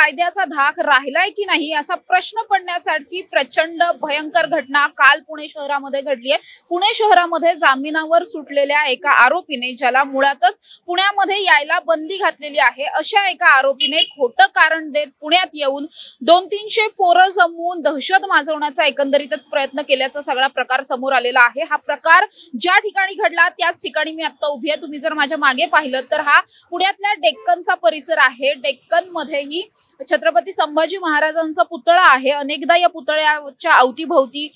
कायद्याचा धाक राहिलाय की नाही असा प्रश्न पडण्यासाठी प्रचंड भयंकर घटना काल पुणे शहरामध्ये घडली आहे। पुणे शहरामध्ये जामिनावर सुटलेल्या एका आरोपीने, ज्याला मुळातच पुण्यामध्ये यायला बंदी घातलेली आहे, अशा एका आरोपीने खोटं कारण देत पुण्यात येऊन 200-300 पोरं जमवून दहशत माजवण्याचा एकंदरीतच प्रयत्न केल्याचा सगळा प्रकार समोर आलेला आहे। हा प्रकार ज्या ठिकाणी घडला त्याच ठिकाणी मी आता उभी आहे। तुम्ही जर माझ्या मागे पाहिलं तर हा पुण्यातल्या डेक्कनचा परिसर आहे। डेक्कन मध्येही छत्रपती संभाजी महाराजांचा पुतळा आहे। अनेकदा या पुतळ्याच्या अवतीभोवती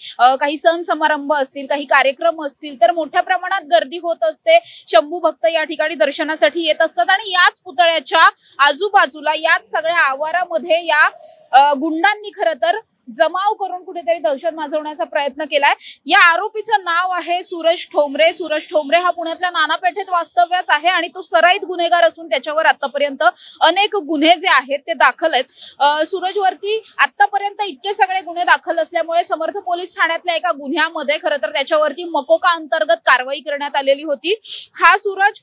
काही सण समारंभ असतील, काही कार्यक्रम असतील तर मोठ्या प्रमाणात गर्दी होत असते। शंभू भक्त या ठिकाणी दर्शनासाठी येत असतात आणि याच पुतळ्याच्या आजूबाजूला याच सगळ्या आवारामध्ये या गुंडांनी खरं तर जमाव करून कुठेतरी दहशत माजवण्याचा प्रयत्न केलाय। या आरोपीचं नाव आहे सूरज ठोंबरे। सूरज ठोंबरे हा पुण्यातल्या नाना पेठेत वास्तव्यास आहे आणि तो सराईत गुन्हेगार असून त्याच्यावर आतापर्यंत अनेक गुन्हे जे आहेत ते दाखल आहेत। सूरजवरती आतापर्यंत इतके सगळे गुन्हे दाखल असल्यामुळे समर्थ पोलीस ठाण्यातल्या एका गुन्ह्यामध्ये खरं तर त्याच्यावरती मकोका अंतर्गत कारवाई करण्यात आलेली होती। हा सूरज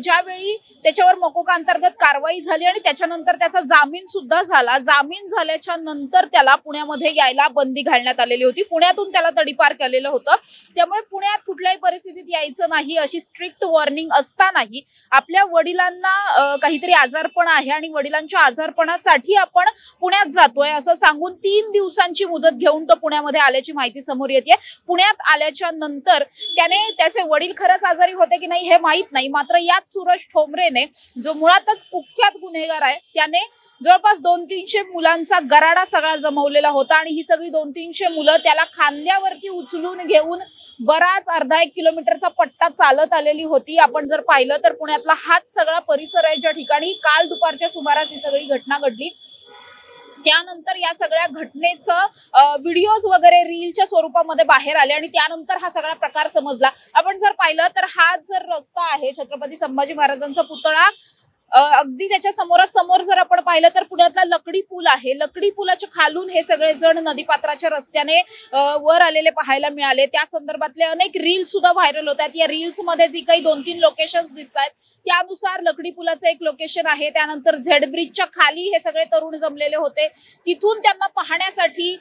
ज्यावेळी त्याच्यावर मकोका अंतर्गत कारवाई झाली आणि त्याच्यानंतर त्याचा जामीन सुद्धा झाला। जामीन झाल्याच्या नंतर त्याला पुण्यामध्ये यायला बंदी घालण्यात आलेली होती। पुण्यातून त्याला तडीपार केलेलं होतं। त्यामुळे पुण्यात कुठल्याही परिस्थितीत यायचं नाही अशी स्ट्रिक्ट वॉर्निंग असतानाही आपल्या वडिलांना काहीतरी आजारपण आहे आणि वडिलांच्या आजारपणासाठी आपण पुण्यात जातोय असं सांगून 3 दिवसांची मुदत घेऊन तो पुण्यामध्ये आल्याची माहिती समोर येते। पुण्यात आल्याच्या नंतर त्याचे वडील खरंच आजारी होते की नाही हे माहित नाही, मात्र याच सूरज ठोंबरेने, जो मुळातच कुख्यात गुन्हेगार आहे, त्याने जवळपास 200-300 मुलांचा गराडा सगळा जमवलेला होता आणि ही सगळी 200-300 मुलं त्याला खांद्यावरती उचलून घेऊन बराच अर्धा 1 किलोमीटरचा पट्टा चालत आलेली होती। आपण जर पाहिलं तर पुण्यातला हाच सगळा परिसर आहे ज्या ठिकाणी काल दुपारच्या सुमारास ही सगळी घटना घडली। त्यानंतर या सगळ्या घटनेचं व्हिडिओज वगैरे रीलच्या स्वरूपामध्ये बाहेर आले आणि त्यानंतर हा सगळा प्रकार समजला। आपण जर पाहिलं तर हा जर रस्ता आहे छत्रपती संभाजी महाराजांचा पुतळा, अगदी त्याच्या समोरासमोर जर आपण पाहिलं तर पुण्यातला लकडी पूल आहे। लकडी पुलाच्या खालून हे सगळे जण नदीपात्राच्या रस्त्याने वर आलेले पाहायला मिळाले। त्या संदर्भातले अनेक रील सुद्धा व्हायरल होतात। या रील्स मध्ये जी काही 2-3 लोकेशन्स दिसतात त्यानुसार लकडी पुलाचं एक लोकेशन आहे, त्यानंतर झेड ब्रिजच्या खाली हे सगळे तरुण जमलेले होते। तिथून त्यांना पाहण्यासाठी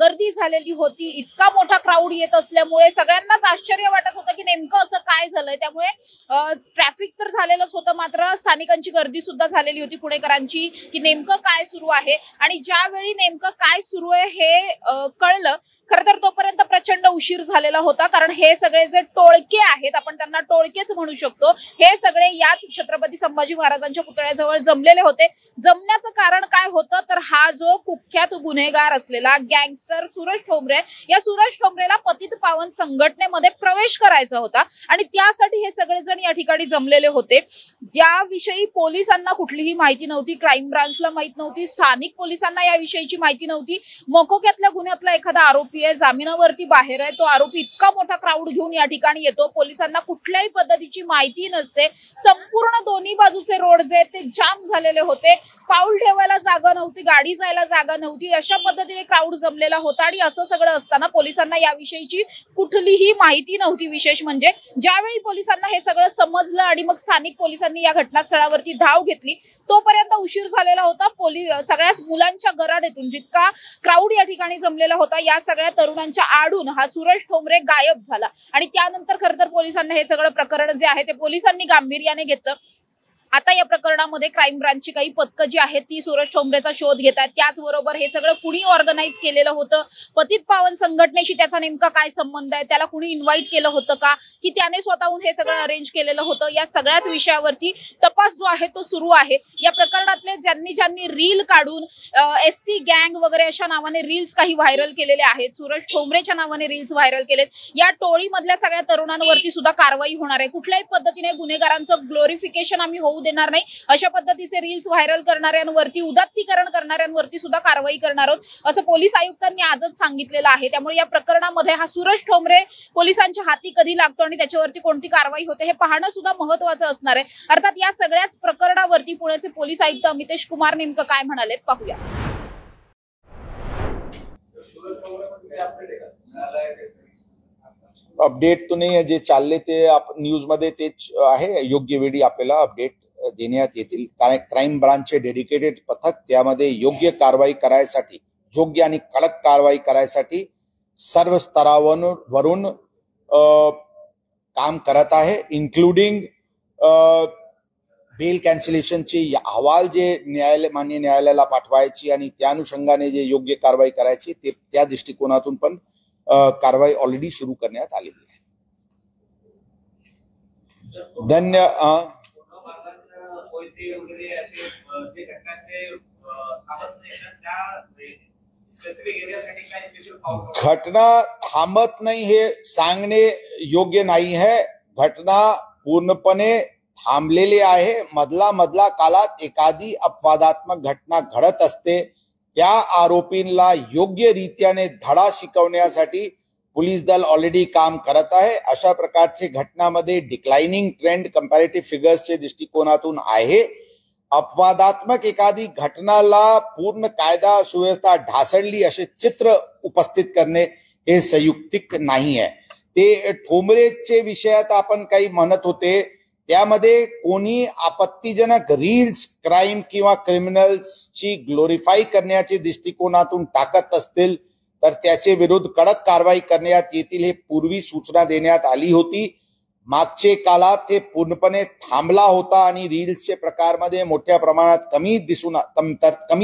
गर्दी झालेली होती। इतका मोठा क्राऊड येत असल्यामुळे सगळ्यांनाच आश्चर्य वाटत होतं की नेमकं असं काय झालंय। त्यामुळे ट्रॅफिक तर झालेलंच होतं, मात्र स्थानिकांची गर्दी सुद्धा झालेली होती पुणेकरांची की नेमकं काय सुरू आहे। आणि ज्यावेळी नेमकं काय सुरू आहे हे कळलं खरं तर तोपर्यंत प्रचंड उशीर झालेला होता, कारण हे सगळे जे टोळके आहेत, आपण त्यांना टोळकेच म्हणू शकतो, हे सगळे याच छत्रपती संभाजी महाराजांच्या पुतळ्याजवळ जमलेले होते। जमण्याचं कारण काय होतं तर हा जो कुख्यात गुन्हेगार असलेला गँगस्टर सूरज ठोंबरे, या सूरज ठोंबरेला पतित पावन संघटनेमध्ये प्रवेश करायचा होता आणि त्यासाठी हे सगळेजण या ठिकाणी जमलेले होते। याविषयी पोलिसांना कुठलीही माहिती नव्हती, क्राईम ब्रांचला माहित नव्हती, स्थानिक पोलिसांना याविषयीची माहिती नव्हती। मकोक्यातल्या गुन्ह्यातला एखादा आरोपी जामिनावरती बाहेर आहे, तो आरोपी इतका मोठा क्राऊड घेऊन या ठिकाणी येतो, पोलिसांना कुठल्याही पद्धतीची माहिती नसते। संपूर्ण दोन्ही बाजूचे रोड जे ते जाम झालेले होते, पाऊल ठेवायला जागा नव्हती, गाडी जायला जागा नव्हती, अशा पद्धतीने क्राऊड जमलेला होता। आणि असं सगळं असताना पोलिसांना याविषयीची कुठलीही माहिती नव्हती। विशेष म्हणजे ज्यावेळी पोलिसांना हे सगळं समजलं आणि मग स्थानिक पोलिसांनी या घटनास्थळावरती धाव घेतली, तोपर्यंत उशीर झालेला होता। सगळ्याच मुलांच्या गराडेतून जितका क्राऊड या ठिकाणी जमलेला होता, या सगळ्या तरुणांच्या आडून हा सूरज ठोंबरे गायब झाला आणि त्यानंतर खरं तर पोलिसांना हे सगळं प्रकरण जे आहे ते पोलिसांनी गांभीर्याने घेतलं। आता या प्रकरणामध्ये क्राईम ब्रांचची काही पथकं जी आहेत ती सूरज ठोंबरेचा शोध घेत आहेत। त्याचबरोबर हे सगळं कुणी ऑर्गनाइज केलेलं होतं, पतित पावन संघटनेशी त्याचा नेमका काय संबंध आहे, त्याला कुणी इन्व्हाइट केलं होतं का, की त्याने स्वतःहून हे सगळं अरेंज केलेलं होतं, या सगळ्याच विषयावरती तपास जो आहे तो सुरू आहे। या प्रकरणातले ज्यांनी रील काढून ST गँग वगैरे अशा नावाने रील्स काही व्हायरल केलेले आहेत, सूरज ठोंबरेच्या नावाने रील्स व्हायरल केलेत, या टोळीमधल्या सगळ्या तरुणांवरती सुद्धा कारवाई होणार आहे। कुठल्याही पद्धतीने गुन्हेगारांचं ग्लोरिफिकेशन आम्ही होऊ देणार नाही, अशा पद्धतीचे रील्स व्हायरल करणाऱ्यांवरती, उदात्तीकरण करणाऱ्यांवरती सुद्धा कारवाई करणार आहोत असं पोलीस आयुक्तांनी आजच सांगितलेलं आहे। त्यामुळे या प्रकरणामध्ये हा सूरज ठोंबरे पोलिसांच्या हाती कधी लागतो आणि त्याच्यावरती कोणती कारवाई होते हे पाहणं सुद्धा महत्त्वाचं असणार आहे। अर्थात या सगळ्याच प्रकरणावरती पुण्याचे पोलीस आयुक्त अमितेश कुमार नेमकं काय म्हणाले पाहूया। अपडेट तो नाही, जे चालले ते न्यूज मध्ये तेच आहे, योग्य वेळी आपल्याला अपडेट देण्यात येतील. क्राईम ब्रांचचे डेडिकेटेड पथक त्यामध्ये योग्य कारवाई करायसाठी, योग्य आणि कडक कारवाई करायसाठी सर्व स्तरावरून काम करत आहे, इन्क्लुडिंग बेल कॅन्सलेशनचे अहवाल जे मान्य न्यायालयाला पाठवायची आणि त्या अनुषंगाने जे योग्य कारवाई करायची ते त्या दृष्टिकोनातून पण कारवाई ऑलरेडी सुरू करण्यात आलेली आहे. घटना थांबत नाही हे सांगणे योग्य नाही है. घटना पूर्णपणे थांबलेली आहे. मधला काळात एखादी अपवादात्मक घटना घडत असते, त्या आरोपींना योग्य रीत्याने धडा शिकवण्यासाठी पोलीस दल ऑलरेडी काम करत आहे. अशा प्रकारचे घटनामध्ये डिक्लाइनिंग ट्रेंड कंपॅरेटिव्ह फिगर्सचे दृष्टिकोनातून आहे. अपवादात्मक एखादी घटनाला पूर्ण कायदा सुव्यवस्था ढासळली असे चित्र उपस्थित करणे हे संयुक्तिक नाही आहे. ते ठोंबरेचे विषयात आपण काही म्हणत होते, त्यामध्ये कोणी आपत्तीजनक रील्स क्राईम किंवा क्रिमिनल्सची ग्लोरीफाय करण्याचे दृष्टिकोनातून टाकत असतील तर त्याचे विरुद्ध कडक कारवाई करण्यात येतील हे पूर्वी सूचना देण्यात आली होती. मागचे काळात हे पूर्णपणे थांबला होता आणि रील्सचे प्रकारमध्ये मोठ्या प्रमाणात कमी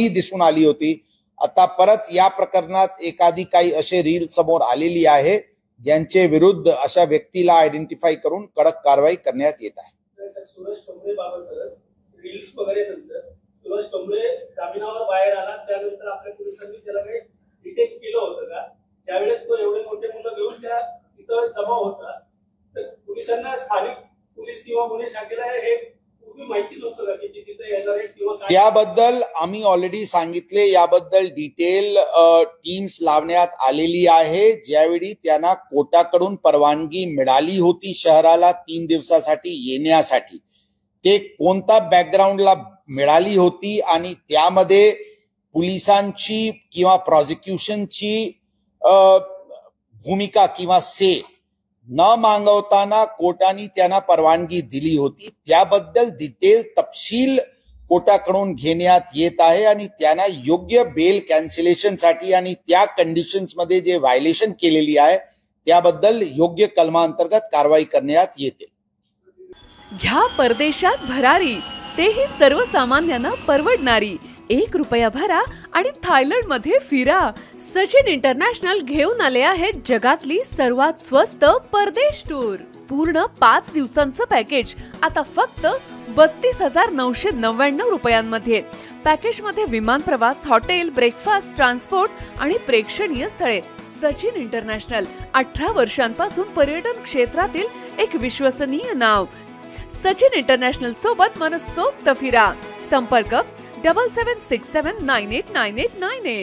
दिसून आली होती. आता परत या प्रकरणात एखादी काही असे रील समोर आलेली आहे ज्यांचे विरुद्ध अशा व्यक्तीला आयडेंटिफाय करून कडक कारवाई करण्यात येत आहे. सुरेश टोंबरे बाबत रील्स वगैरे नंतर सुरेश टोंबरे जामिनावर बाहेर आला, त्यानंतर आपल्या पोलिसांनी त्याला काही डिटेक्ट केलं होतं का? त्यावेळेस तो एवढे मोठे मुलं घेऊन त्या तिथं जमा होता, तर पोलिसांना स्थानिक पोलीस किंवा गुन्हे शाखेला हे पूर्वी माहिती नव्हतं का की तिथे येणार आहे किंवा काय? त्याबद्दल आम्ही ऑलरेडी सांगितले. याबद्दल डिटेल टीम्स लावण्यात आलेली आहे. ज्यावेळी त्यांना कोर्टाकडून परवानगी मिळाली होती शहराला 3 दिवसासाठी येण्यासाठी, ते कोणता बॅकग्राऊंडला मिळाली होती आणि त्यामध्ये पोलिसांची किंवा प्रॉसिक्युशनची भूमिका किंवा से न मागवताना कोर्टाने त्यांना परवानगी दिली होती, त्याबद्दल डिटेल तपशील कोर्टाकडून घेण्यात येत आहे आणि त्यांना योग्य बेल कॅन्सलेशनसाठी आणि त्या कंडिशन्स मध्ये जे व्हायलेशन केलेली आहे त्याबद्दल योग्य कलमांतर्गत कारवाई करण्यात येते. घ्या परदेशात भरारी, तेही सर्वसामान्यांना परवडणारी. 1 रुपया भरा आणि थायलंड मध्ये फिरा. सचिन इंटरनॅशनल घेऊन आले आहेत जगातली सर्वात स्वस्त परदेश टूर. पूर्ण 5 दिवसांचं पॅकेज आता फक्त 32,999 रुपयांमध्ये. पॅकेज मध्ये विमान प्रवास, हॉटेल, ब्रेकफास्ट, ट्रान्सपोर्ट आणि प्रेक्षणीय स्थळे. सचिन इंटरनॅशनल 18 वर्षांपासून पर्यटन क्षेत्रातील एक विश्वसनीय नाव. सचिन इंटरनॅशनल सोबत मनसोक्त फिरा. संपर्क 7767989898.